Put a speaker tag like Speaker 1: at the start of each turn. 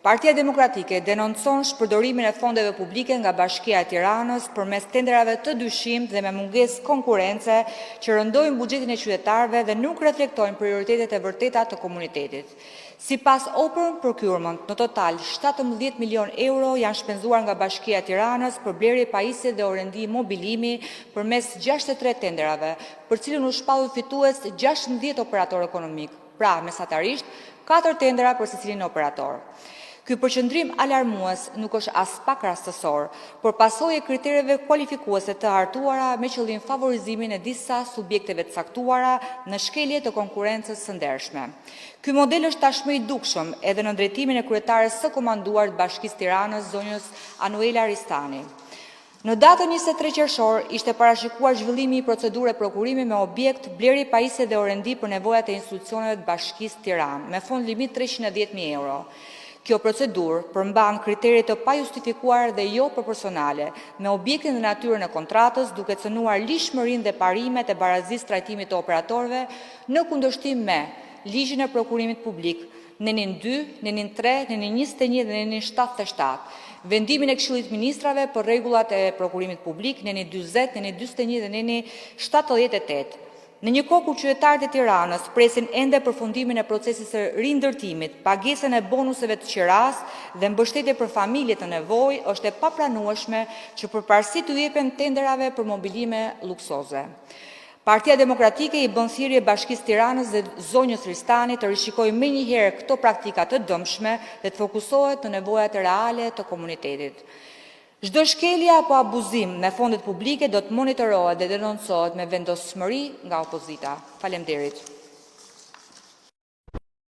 Speaker 1: Partia Demokratike denoncon shpërdorimin e fondeve publike nga Bashkia e Tiranës përmes tenderave të dyshim dhe me mungesë konkurrence që rëndojnë buxhetin e qytetarëve dhe nuk reflektojnë prioritetet e vërteta të komunitetit. Sipas Open Procurement, në total 17 milion euro janë shpenzuar nga Bashkia e Tiranës për blerje pajisje dhe orendi mobilimi përmes 63 tenderave, për cilën u shpallur fitues 16 operator ekonomik, pra mesatarisht 4 tendera për secilin operator. Ky përqendrim alarmues nuk është as pak rastësor, por pasojë e kritereve kualifikuese të hartuara me qëllim favorizimin e disa subjekteve të caktuara në shkelje të konkurrencës së ndershme. Ky model është tashmë i dukshëm edhe në drejtimin e kryetares së komanduar të Bashkisë Tiranës, zonjës Anuela Ristani. Në datën 23 qershor ishte parashikuar zhvillimi i procedure prokurimi me objekt blerje pajisje dhe orendi për nevojat e institucioneve të Bashkisë Tiranë, me fond limit 310.000 euro. Kjo procedurë përmban kriteret të pajustifikuar dhe jo proporcionale, me objektin dhe natyrën e kontratës, duke cënuar lishmërinë dhe parimet e barazisë trajtimit të operatorëve në kundërshtim me ligjin e prokurimit publik, nenin 2, nenin 3, nenin 21 dhe nenin 77, vendimin e Këshillit të Ministrave për rregullat e prokurimit publik, nenin 40, nenin 41 dhe nenin 78. Në një kohë kur qytetarët e Tiranës presin ende përfundimin e procesit së rindërtimit, pagesën e bonuseve të qiras dhe mbështetje për familje të nevojë, është e papranueshme që përparësi të jepen tenderave për mobilime luksoze. Partia Demokratike i bën thirrje Bashkisë Tiranës dhe zonjës Ristani të rishikojë menjëherë këto praktika të dëmshme dhe të fokusohet në nevojat reale të komunitetit. Çdo shkelje apo abuzim me fondet publike do të monitorohet dhe denoncohet me vendosmëri nga opozita. Faleminderit.